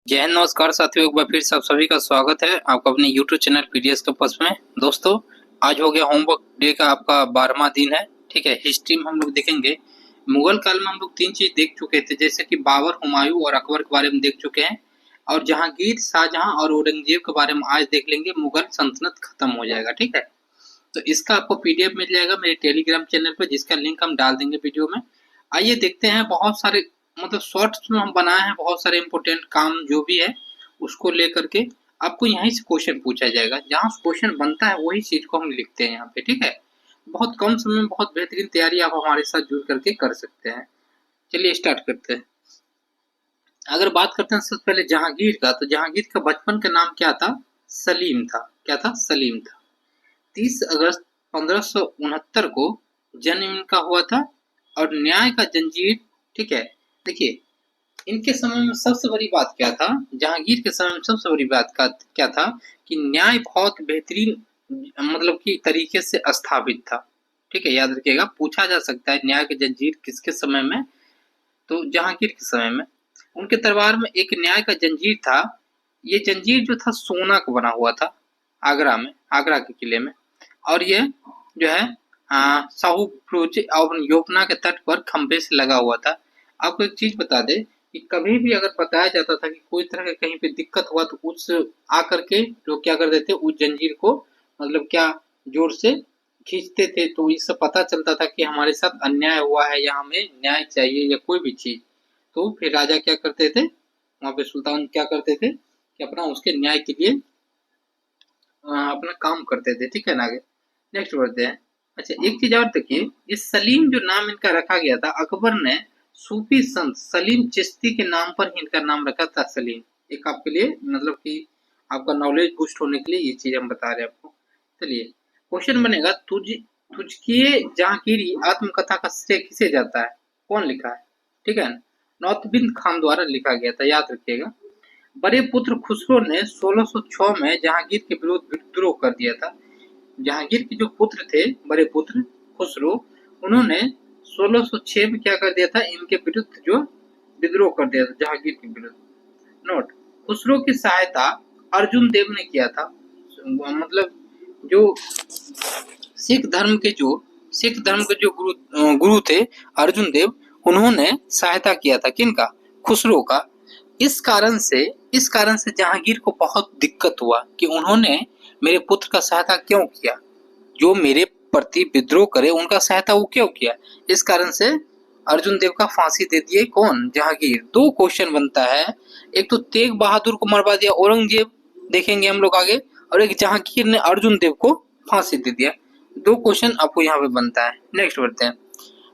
जय हिंद, नमस्कार साथियों। एक बार फिर से आप सभी का स्वागत है आपका अपने YouTube चैनल पीडीएस कैंपस में। दोस्तों, आज हो गया होमवर्क डे का आपका 12वां दिन है। ठीक है, हिस्ट्री में हम लोग देखेंगे। मुगल काल में हम लोग 3 चीज देख चुके थे, जैसे कि बाबर, हुमायूं और अकबर के बारे में देख चुके हैं। और जहांगीर, शाहजहां और औरंगजेब के बारे में आज देख लेंगे। मुगल सल्तनत खत्म हो जाएगा। ठीक है, तो इसका आपको पीडीएफ मिल जाएगा मेरे टेलीग्राम चैनल पर, जिसका लिंक हम डाल देंगे वीडियो में। आइए देखते हैं। बहुत सारे मतलब शॉर्ट्स में हम बनाए हैं, बहुत सारे इंपॉर्टेंट काम जो भी है उसको लेकर के आपको यहीं से क्वेश्चन पूछा जाएगा। जहाँ क्वेश्चन बनता है वही चीज को हम लिखते हैं यहाँ पे। ठीक है, बहुत कम समय में बहुत बेहतरीन तैयारी आप हमारे साथ जुड़ करके कर सकते हैं। चलिए स्टार्ट करते हैं। अगर बात करते हैं सबसे पहले जहांगीर का, तो जहांगीर का बचपन का नाम क्या था? सलीम था। क्या था? सलीम था। 30 अगस्त 1569 को जन्म इनका हुआ था। और न्याय का जंजीर, ठीक है, देखिए इनके समय में सबसे बड़ी बात क्या था? जहांगीर के समय में सबसे बड़ी बात का क्या था कि न्याय बहुत बेहतरीन मतलब कि तरीके से स्थापित था। ठीक है, याद रखिएगा, पूछा जा सकता है न्याय का जंजीर किसके समय में, तो जहांगीर के समय में। उनके दरबार में एक न्याय का जंजीर था। ये जंजीर जो था सोना का बना हुआ था, आगरा में, आगरा के किले में। और ये जो है साहू और योजना के तट पर खंभे से लगा हुआ था। आपको एक चीज बता दे कि कभी भी अगर बताया जाता था कि कोई तरह का कहीं पे दिक्कत हुआ, तो उस आकर के लोग क्या कर देते, उस जंजीर को मतलब क्या जोर से खींचते थे, तो इससे पता चलता था कि हमारे साथ अन्याय हुआ है या हमें न्याय चाहिए या कोई भी चीज। तो फिर राजा क्या करते थे, वहां पे सुल्तान क्या करते थे कि अपना उसके न्याय के लिए अपना काम करते थे। ठीक है ना, आगे नेक्स्ट बढ़ते हैं। अच्छा, एक चीज और देखिए, ये सलीम जो नाम इनका रखा गया था, अकबर ने सूफी संत सलीम चिश्ती के नाम पर ही इनका नाम रखा था, सलीम। एक आपके लिए मतलब कि आपका नॉलेज बूस्ट होने के लिए ये चीज हम बता रहे हैं आपको। चलिए क्वेश्चन बनेगा, तुझकी जहांगीरी आत्मकथा का श्रेय किसे जाता है? कौन लिखा है? ठीक है, नौतबिंद खान द्वारा लिखा गया था, याद रखिएगा। बड़े पुत्र खुसरो ने 1606 में जहांगीर के विरुद्ध विद्रोह कर दिया था। जहांगीर के जो पुत्र थे, बड़े पुत्र खुसरो, उन्होंने 1606 में क्या कर दिया था, इनके विरुद्ध जो विद्रोह कर दिया था जहांगीर के विरुद्ध। नोट, खुसरो की सहायता अर्जुन देव ने किया था। मतलब जो सिख धर्म के जो गुरु थे अर्जुन देव, उन्होंने सहायता किया था किनका? खुसरो का। इस कारण से जहांगीर को बहुत दिक्कत हुआ कि उन्होंने मेरे पुत्र का सहायता क्यों किया, जो मेरे प्रति विद्रोह करे उनका सहायता वो क्यों किया। इस कारण से अर्जुन देव का फांसी दे दिए। कौन? जहांगीर। दो क्वेश्चन बनता है, एक तो तेग बहादुर को मरवा दिया औरंगजेब, देखेंगे हम लोग आगे, और एक जहांगीर ने अर्जुन देव को फांसी दे दिया। दो क्वेश्चन आपको यहाँ पे बनता है। नेक्स्ट बढ़ते हैं।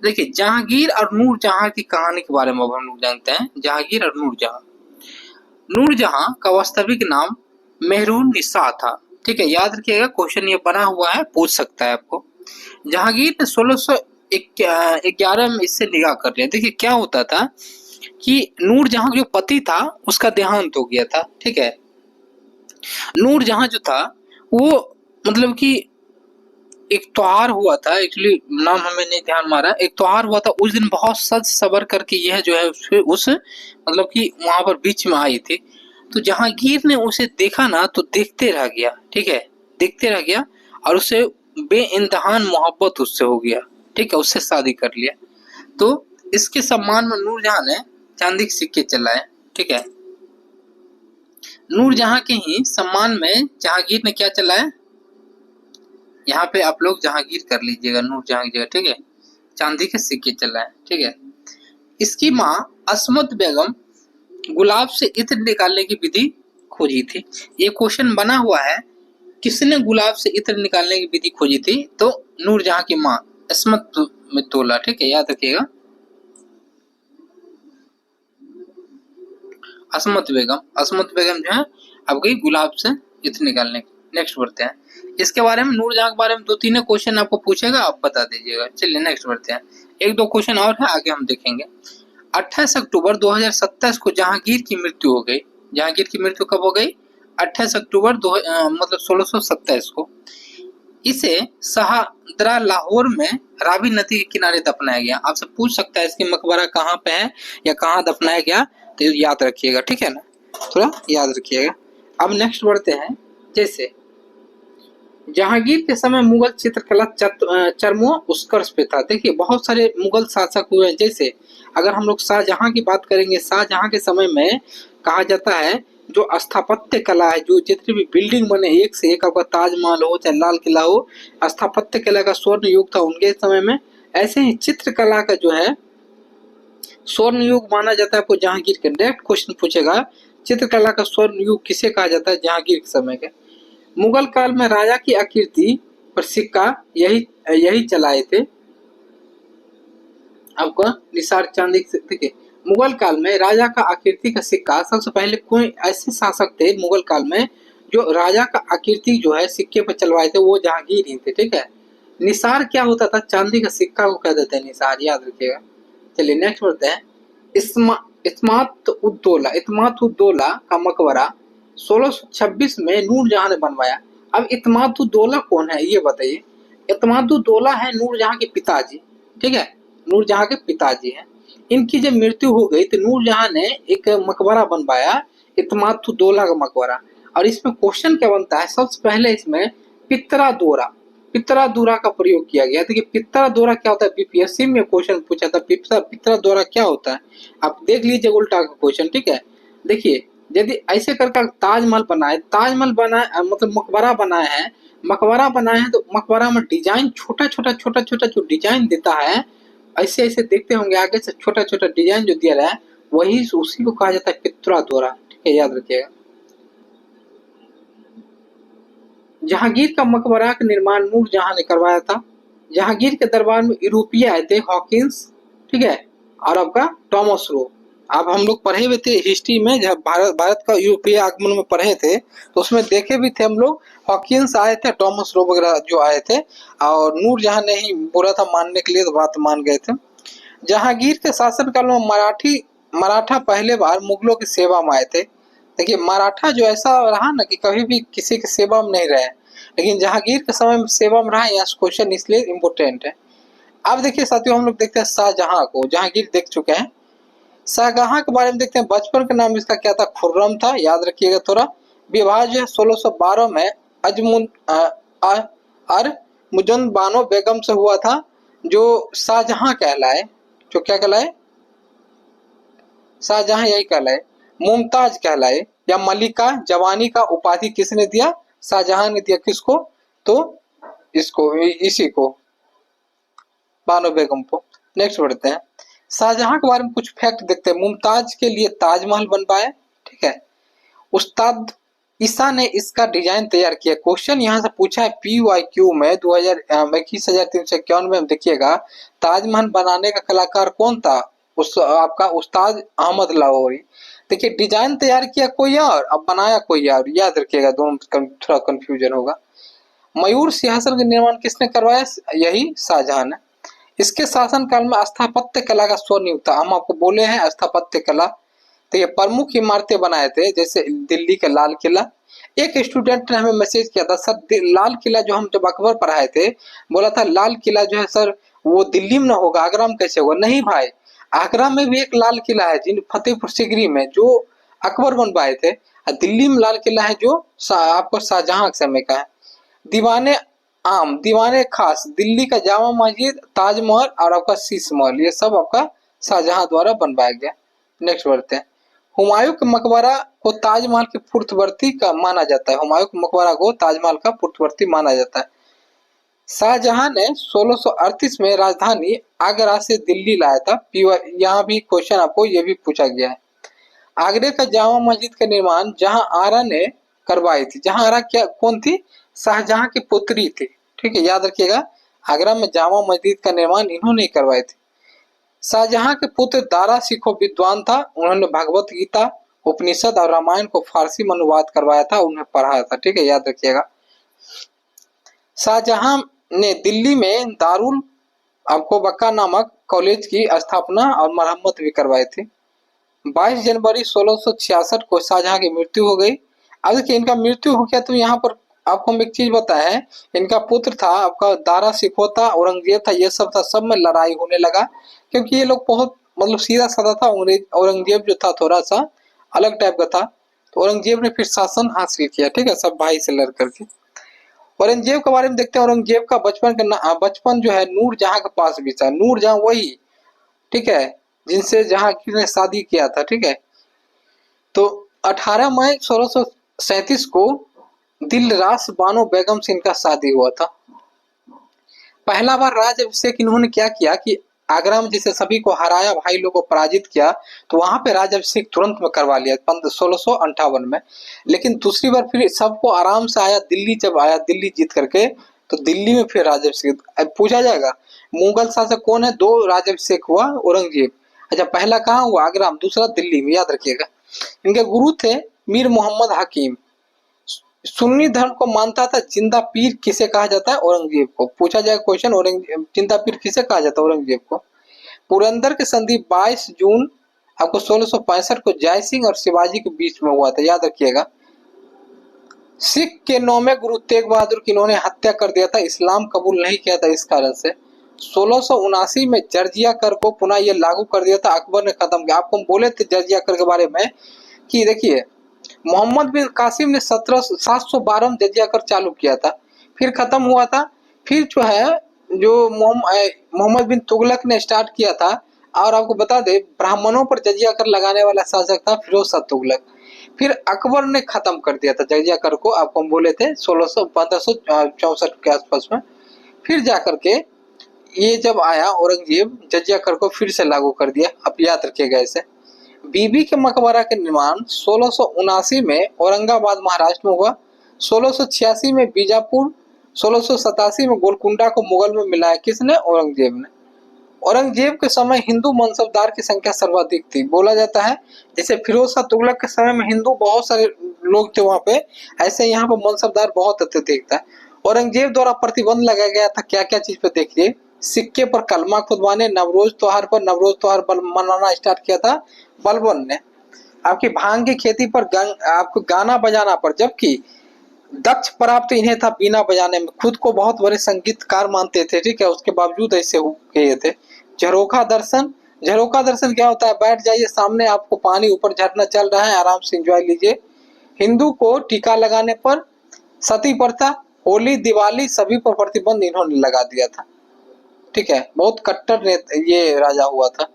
देखिए, जहांगीर और नूरजहां की कहानी के बारे में अब हम लोग जानते हैं। जहांगीर और नूरजहां। नूरजहां का वास्तविक नाम मेहरून निसा था। ठीक है, याद रखिएगा, क्वेश्चन ये बना हुआ है, पूछ सकता है आपको। जहांगीर ने 1611 में इससे निकाह कर लिया। देखिए क्या होता था कि नूरजहां जो पति था उसका देहांत हो गया था। ठीक है, नूरजहां जो था वो मतलब कि एक त्योहार हुआ था, एक्चुअली नाम हमें नहीं ध्यान मारा, एक त्योहार हुआ था उस दिन, बहुत सज सबर करके यह जो है उस मतलब कि वहां पर बीच में आई थी। तो जहांगीर ने उसे देखा ना, तो देखते रह गया। ठीक है, देखते रह गया और उसे बेइंतहान मोहब्बत उससे हो गया। ठीक है, उससे शादी कर लिया। तो इसके सम्मान में नूरजहां ने चांदी के सिक्के चलाए। ठीक है, नूरजहां के ही सम्मान में जहांगीर ने क्या चलाया, यहाँ पे आप लोग जहांगीर कर लीजिएगा, नूरजहां की जगह। ठीक है, चांदी के सिक्के चलाए। ठीक है, इसकी माँ असमत बेगम गुलाब से इत्र निकालने की विधि खोजी थी। ये क्वेश्चन बना हुआ है, किसने गुलाब से इत्र निकालने की विधि खोजी थी? तो नूरजहां की माँ असमत मित्तौला। ठीक है, याद रखिएगा, असमत बेगम जो है अब गई गुलाब से इत्र निकालने की। नेक्स्ट बढ़ते हैं। इसके बारे में, नूरजहां के बारे में 2-3 क्वेश्चन आपको पूछेगा, आप बता दीजिएगा। चलिए नेक्स्ट बढ़ते हैं। एक दो क्वेश्चन और है, आगे हम देखेंगे। 28 अक्टूबर 2027 को जहांगीर की मृत्यु हो गई। जहांगीर की मृत्यु कब हो गई? 28 अक्टूबर मतलब 1627 को। इसे शाहदरा लाहौर में रावी नदी के किनारे दफनाया गया। आपसे पूछ सकता है इसकी मकबरा कहाँ पे है या कहाँ दफनाया गया, तो याद रखिएगा। ठीक है ना, थोड़ा याद रखिएगा। अब नेक्स्ट बढ़ते हैं। जैसे जहांगीर के समय मुगल चित्रकला चरमो उत्कर्ष पे था। देखिए बहुत सारे मुगल शासक हुए हैं। जैसे अगर हम लोग शाहजहां की बात करेंगे, शाहजहां के समय में कहा जाता है जो स्थापत्य कला है, जो जितने भी बिल्डिंग बने एक से एक, आपका ताजमहल हो चाहे लाल किला हो, स्थापत्य कला का स्वर्ण युग था उनके समय में। ऐसे ही चित्रकला का जो है स्वर्ण युग माना जाता है आपको जहांगीर के। डायरेक्ट क्वेश्चन पूछेगा चित्रकला का स्वर्ण युग किसे कहा जाता है, जहांगीर के समय के। मुगल काल में राजा की आकृति पर सिक्का यही यही चलाए थे आपका निसार चांदी से। ठीक है, मुगल काल में राजा का आकृति का सिक्का, सबसे पहले कोई ऐसे शासक थे मुगल काल में जो राजा का आकृति जो है सिक्के पर चलवाए थे, वो जहांगीर ही थे। ठीक है, निसार क्या होता था, चांदी का सिक्का को कह देते हैं निसार, याद रखिएगा। चलिए नेक्स्ट बढ़ते हैं। इत्मात उद्दौला का मकबरा 1626 में नूरजहां ने बनवाया। अब इत्मात उद्दौला कौन है ये बताइए। इत्मात उद्दौला है नूरजहां के पिताजी। ठीक है, नूरजहां के पिताजी हैं। इनकी जब मृत्यु हो गई तो नूरजहां ने एक मकबरा बनवाया, इत्मात उद्दौला का मकबरा। और इसमें क्वेश्चन क्या बनता है, सबसे पहले इसमें पित्रा दौरा का प्रयोग किया गया। देखिए पित्रा दौरा क्या होता है, बीपीएससी में क्वेश्चन पूछा था, पित्रा दौरा क्या होता है, आप देख लीजिए उल्टा का क्वेश्चन। ठीक है, देखिए यदि ऐसे करके ताजमहल बनाए मतलब मकबरा बनाए हैं तो मकबरा में डिजाइन छोटा छोटा जो डिजाइन देता है, ऐसे ऐसे देखते होंगे आगे से छोटा छोटा डिजाइन जो दिया रहा है, वही उसी को कहा जाता है पित्रा दौरा। ठीक है, याद रखिएगा। जहांगीर का मकबरा का निर्माण नूरजहां ने करवाया था। जहांगीर के दरबार में यूरोपीय आए थे, हॉकिंस, ठीक है, और आपका टॉमस रो। अब हम लोग पढ़े हुए थे हिस्ट्री में, जब भारत का यूरोपीय आगमन में पढ़े थे तो उसमें देखे भी थे हम लोग, हॉकिंस आए थे, टॉमस रो वगैरह जो आए थे, और नूरजहां ने ही बोला था मानने के लिए, तो बात मान गए थे। जहांगीर के शासनकाल में मराठा पहले बार मुगलों की सेवा में आए थे। देखिए मराठा जो ऐसा रहा ना कि कभी भी किसी की सेवा में नहीं रहे, लेकिन जहांगीर के समय में सेवा में रहा। यहाँ क्वेश्चन इसलिए इम्पोर्टेंट है। अब देखिए साथियों, हम लोग देखते हैं शाहजहां को। जहांगीर देख चुके हैं, शाहजहां के बारे में देखते हैं। बचपन का नाम इसका क्या था, खुर्रम था, याद रखिएगा थोड़ा। विवाह जो है 1612 में अरमुजुंद बानो बेगम से हुआ था, जो शाहजहां कहलाए। जो क्या कहलाए, शाहजहां यही कहलाए, मुमताज कहलाए, या मलिका जवानी का उपाधि किसने दिया, शाहजहां ने दिया। किसको, तो इसको, इसी को, बानो बेगम को। नेक्स्ट बढ़ते हैं, शाहजहां के बारे में कुछ फैक्ट देखते हैं। मुमताज के लिए ताजमहल बनवाया। ठीक है, उस्ताद ईसा ने इसका डिजाइन तैयार किया। क्वेश्चन यहाँ से पूछा है PYQ में 21,351 में, देखिएगा ताजमहल बनाने का कलाकार कौन था, उस आपका उस्ताद अहमद लाहौरी। देखिए डिजाइन तैयार किया कोई और, अब बनाया कोई और, याद रखिएगा, दोनों थोड़ा कंफ्यूजन होगा। मयूर सिंहासन का निर्माण किसने करवाया, यही शाहजहां ने। इसके शासन काल में स्थापत्य कला का स्वर्ण युग था। हम आपको बोले हैं स्थापत्य कला। तो ये प्रमुख इमारतें बनाए थे, जैसे दिल्ली का लाल किला। एक स्टूडेंट ने हमें मैसेज किया था, सर लाल किला जो हम जब अकबर पढ़ाए थे, बोला था लाल किला जो है सर वो दिल्ली में ना होगा, आगरा में कैसे होगा। नहीं भाई, आगरा में भी एक लाल किला है, जिन फतेहपुर सिकरी में, जो अकबर बनवाए थे। दिल्ली में लाल किला है जो आपको शाहजहां के समय का है। दीवाने आम, दीवाने खास, दिल्ली का जामा मस्जिद, ताजमहल और आपका शीश महल, ये सब आपका शाहजहां द्वारा बनवाया गया। नेक्स्ट बढ़ते हैं। हुमायूं के मकबरा को ताजमहल के पूर्ववर्ती का माना जाता है। हुमायूं के मकबरा को ताजमहल का पूर्ववर्ती माना जाता है। शाहजहां ने 1638 में राजधानी आगरा से दिल्ली लाया था। यहाँ भी क्वेश्चन आपको ये भी पूछा गया है। आगरे का जामा मस्जिद का निर्माण जहां आरा ने करवाई थी। जहां आरा क्या कौन थी, शाहजहां की पुत्री थी। ठीक है, याद रखिएगा, आगरा में जामा मस्जिद का निर्माण इन्होंने करवाए थे। शाहजहां के पुत्र दारा सिखो विद्वान था, उन्होंने भगवत गीता, उपनिषद और रामायण को फारसी में अनुवाद करवाया था, उन्हें पढ़ाया था। ठीक है, याद रखिएगा। शाहजहां ने दिल्ली में दारुल आपको बक्का नामक कॉलेज की स्थापना और मरम्मत भी करवाई थी। 22 जनवरी 1666 को शाहजहां की मृत्यु हो गई। अब देखिए इनका मृत्यु हो गया तो यहाँ पर आपको हम एक चीज बताया है, इनका पुत्र था आपका दारा सिखोता, औरंगजेब था, ये सब था, सब में लड़ाई होने लगा, क्योंकि ये लोग बहुत मतलब सीधा साधा था। औरंगजेब जो था थोड़ा सा अलग टाइप का था, तो औरंगजेब ने फिर शासन हासिल किया, ठीक है, सब भाई से लड़ करके। औरंगजेब के बारे में देखते हैं। औरंगजेब का बचपन जो है नूरजहां के पास भी था। नूरजहां वही, ठीक है, जिनसे जहांगीर ने शादी किया था, ठीक है। तो 18 मई 1637 को दिलरास बानो बेगम से इनका शादी हुआ था। पहला बार राज्याभिषेक इन्होंने क्या किया कि आगरा में जैसे सभी को हराया, भाई लोगों को पराजित किया, तो वहां पे राज्याभिषेक तुरंत में करवा लिया 1658 में। लेकिन दूसरी बार फिर सबको आराम से आया, दिल्ली जब आया, दिल्ली जीत करके, तो दिल्ली में फिर राज्याभिषेक। अब पूछा जाएगा मुगल शासक कौन है? दो राज्याभिषेक हुआ औरंगजेब। अच्छा, पहला कहाँ हुआ? आगरा में, दूसरा दिल्ली में, याद रखिएगा। इनके गुरु थे मीर मोहम्मद हकीम। सुन्नी धर्म को मानता था। जिंदा पीर किसे कहा जाता है? औरंगजेब को। पूछा जाए क्वेश्चन, औरंगजेब जिंदा पीर किसे कहा जाता है? औरंगजेब को। पुरंदर की संधि 22 जून आपको 1665 को जय सिंह और शिवाजी के बीच में हुआ था, याद रखिएगा। सिख के 9वें गुरु तेग बहादुर की इन्होंने हत्या कर दिया था, इस्लाम कबूल नहीं किया था, इस कारण से 1679 में जर्जिया कर को पुनः ये लागू कर दिया था, अकबर ने खत्म किया। आपको हम बोले थे जर्जिया कर के बारे में कि देखिए मोहम्मद बिन कासिम ने 712 में जजिया कर चालू किया था, फिर खत्म हुआ था। फिर जो है जो मोहम्मद बिन तुगलक ने स्टार्ट किया था। और आपको बता दे ब्राह्मणों पर जजिया कर लगाने वाला शासक था फिरोज शाह तुगलक। फिर अकबर ने खत्म कर दिया था जजिया कर को, आपको हम बोले थे 1564 के आसपास में। फिर जाकर के ये जब आया औरंगजेब, जजिया कर को फिर से लागू कर दिया। अब याद रखिएगा इसे। बीबी के मकबरा का निर्माण 1679 में औरंगाबाद महाराष्ट्र में हुआ। 1686 में बीजापुर, 1687 में गोलकुंडा को मुगल में मिलाया। किसने? औरंगजेब ने। औरंगजेब के समय हिंदू मनसबदार की संख्या सर्वाधिक थी। बोला जाता है जैसे फिरोज शाह तुगलक के समय में हिंदू बहुत सारे लोग थे वहां पे, ऐसे यहाँ पे मनसबदार बहुत अत्यधिक था। औरंगजेब द्वारा प्रतिबंध लगाया गया था क्या क्या चीज पे देखिए। सिक्के पर कलमा खुदवाने, नवरोज त्योहार पर नवरोज त्योहार मनाना स्टार्ट किया था बलबन ने। आपकी भांग की खेती पर आपको गाना बजाना पर, जबकि दक्ष प्राप्त इन्हें था बीना बजाने में। खुद को बहुत बड़े संगीतकार मानते थे, ठीक है, उसके बावजूद ऐसे गए थे। झरोखा दर्शन, झरोखा दर्शन क्या होता है? बैठ जाइए सामने, आपको पानी ऊपर झरना चल रहा है, आराम से एंजॉय लीजिए। हिंदू को टीका लगाने पर, सती प्रथा, होली, दिवाली सभी पर प्रतिबंध इन्होंने लगा दिया था, ठीक है। बहुत कट्टर ये राजा हुआ था।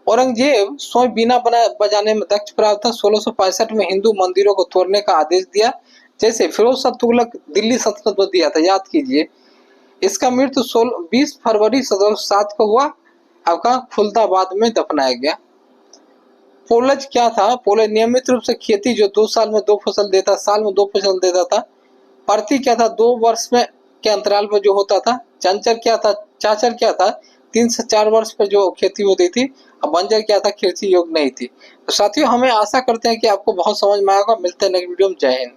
औरंगजेब स्वयं बीना बजाने में दक्ष प्राप्त था। 1665 में हिंदू मंदिरों को तोड़ने का आदेश दिया, जैसे फिरोज शाह तुगलक दिल्ली सल्तनत में दिया था, याद कीजिए। इसका मृत्यु 20 फरवरी 1707 को हुआ। आपका फुल्दाबाद में दफनाया गया। पोलज क्या था? पोलज नियमित रूप से खेती, जो 2 साल में 2 फसल देता, साल में 2 फसल देता था। प्रति क्या था? 2 वर्ष में के अंतराल पर जो होता था। चंचर क्या था? चाचर क्या था? 3 से 4 वर्ष पर जो खेती होती थी। अब बंजर क्या था? खेती योग्य नहीं थी। तो साथियों, हमें आशा करते हैं कि आपको बहुत समझ में आएगा। मिलते हैं नेक्स्ट वीडियो में। जय हिंद।